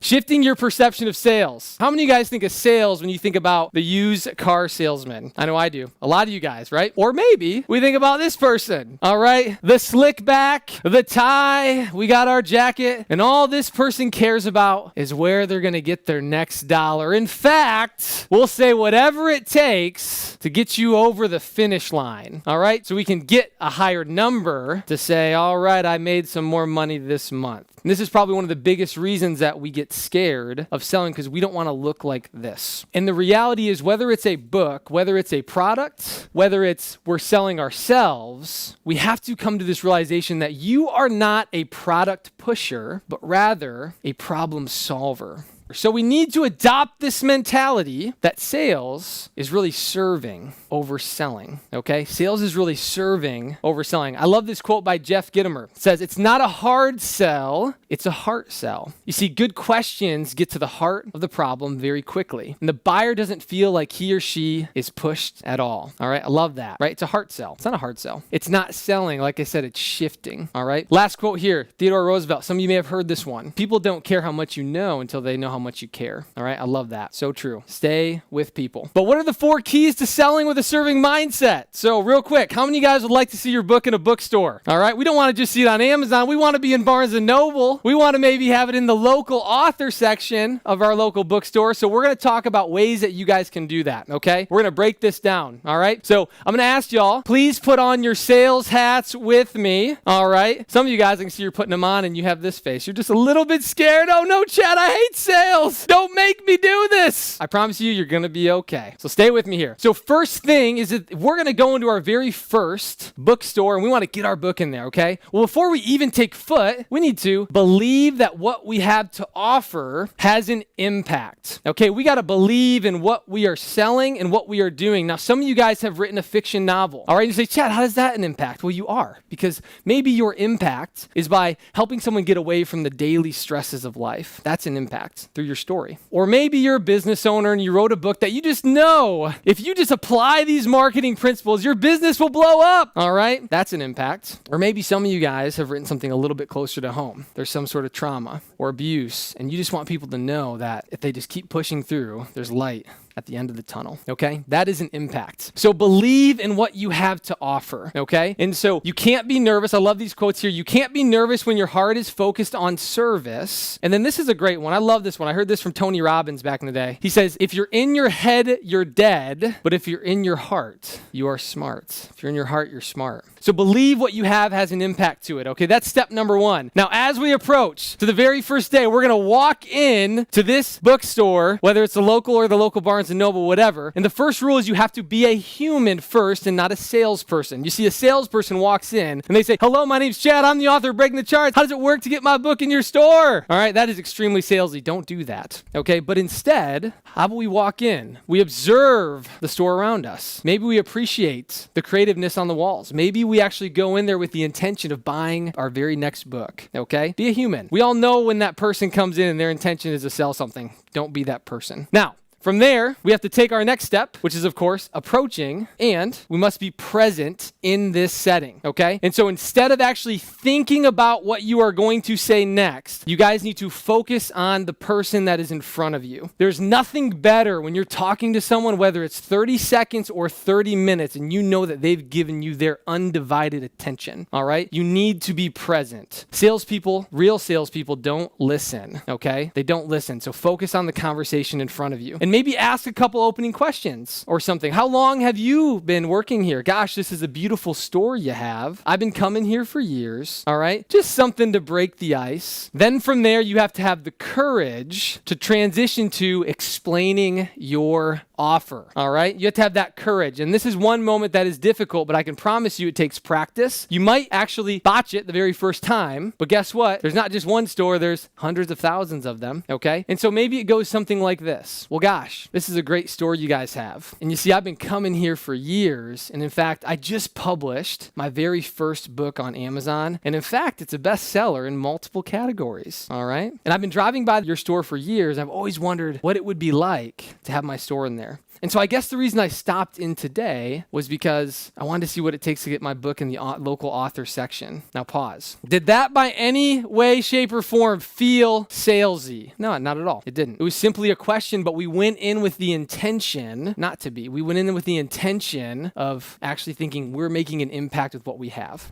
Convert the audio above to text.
Shifting your perception of sales. How many of you guys think of sales when you think about the used car salesman? I know I do. A lot of you guys, right? Or maybe we think about this person, all right? The slick back, the tie, we got our jacket, and all this person cares about is where they're going to get their next dollar. In fact, we'll say whatever it takes to get you over the finish line, all right? So we can get a higher number to say, all right, I made some more money this month. And this is probably one of the biggest reasons that we get scared of selling, because we don't want to look like this. And the reality is, whether it's a book, whether it's a product, whether it's we're selling ourselves, we have to come to this realization that you are not a product pusher, but rather a problem solver. So we need to adopt this mentality that sales is really serving over selling, okay? Sales is really serving over selling. I love this quote by Jeff Gitomer. It says, "It's not a hard sell, it's a heart sell." You see, good questions get to the heart of the problem very quickly. And the buyer doesn't feel like he or she is pushed at all, all right? I love that, right? It's a heart sell. It's not a hard sell. It's not selling. Like I said, it's shifting, all right? Last quote here, Theodore Roosevelt. Some of you may have heard this one. People don't care how much you know until they know how much you care. All right. I love that. So true. Stay with people. But what are the 4 keys to selling with a serving mindset? So real quick, how many of you guys would like to see your book in a bookstore? All right. We don't want to just see it on Amazon. We want to be in Barnes & Noble. We want to maybe have it in the local author section of our local bookstore. So we're going to talk about ways that you guys can do that. Okay. We're going to break this down. All right. So I'm going to ask y'all, please put on your sales hats with me. All right. Some of you guys, I can see you're putting them on and you have this face. You're just a little bit scared. Oh no, Chad, I hate sales. Don't make me do this. I promise you're going to be okay. So stay with me here. So first thing is that we're going to go into our very first bookstore and we want to get our book in there, okay? Well, before we even take foot, we need to believe that what we have to offer has an impact, okay? We got to believe in what we are selling and what we are doing. Now, some of you guys have written a fiction novel, all right? You say, Chad, how does that an impact? Well, you are, because maybe your impact is by helping someone get away from the daily stresses of life. That's an impact through your story. Or maybe you're a business owner and you wrote a book that you just know if you just apply these marketing principles, your business will blow up. All right. That's an impact. Or maybe some of you guys have written something a little bit closer to home. There's some sort of trauma or abuse, and you just want people to know that if they just keep pushing through, there's light at the end of the tunnel, okay? That is an impact. So believe in what you have to offer, okay? And so you can't be nervous. I love these quotes here. You can't be nervous when your heart is focused on service. And then this is a great one. I love this one. I heard this from Tony Robbins back in the day. He says, if you're in your head, you're dead. But if you're in your heart, you are smart. If you're in your heart, you're smart. So believe what you have has an impact to it, okay? That's step number 1. Now, as we approach to the very first day, we're going to walk in to this bookstore, whether it's the local or the local Barnes & Noble, whatever. And the first rule is you have to be a human first and not a salesperson. You see, a salesperson walks in and they say, hello, my name's Chad. I'm the author of Breaking the Charts. How does it work to get my book in your store? All right, that is extremely salesy. Don't do that, okay? But instead, how about we walk in? We observe the store around us. Maybe we appreciate the creativeness on the walls. Maybe we actually go in there with the intention of buying our very next book, okay? Be a human. We all know when that person comes in and their intention is to sell something. Don't be that person. Now, from there, we have to take our next step, which is, of course, approaching, and we must be present in this setting, okay? And so instead of actually thinking about what you are going to say next, you guys need to focus on the person that is in front of you. There's nothing better when you're talking to someone, whether it's 30 seconds or 30 minutes, and you know that they've given you their undivided attention, all right? You need to be present. Salespeople, real salespeople, don't listen, okay? They don't listen, so focus on the conversation in front of you. And maybe ask a couple opening questions or something. How long have you been working here? Gosh, this is a beautiful store you have. I've been coming here for years. All right. Just something to break the ice. Then from there, you have to have the courage to transition to explaining your offer. All right. You have to have that courage. And this is one moment that is difficult, but I can promise you it takes practice. You might actually botch it the very first time, but guess what? There's not just one store, there's hundreds of thousands of them. Okay. And so maybe it goes something like this. Well, guys, gosh, this is a great store you guys have. And you see, I've been coming here for years. And in fact, I just published my very first book on Amazon. And in fact, it's a bestseller in multiple categories. All right. And I've been driving by your store for years. I've always wondered what it would be like to have my store in there. And so I guess the reason I stopped in today was because I wanted to see what it takes to get my book in the local author section. Now pause. Did that by any way, shape, or form feel salesy? No, not at all. It didn't. It was simply a question, but we went in with the intention, not to be, we went in with the intention of actually thinking we're making an impact with what we have.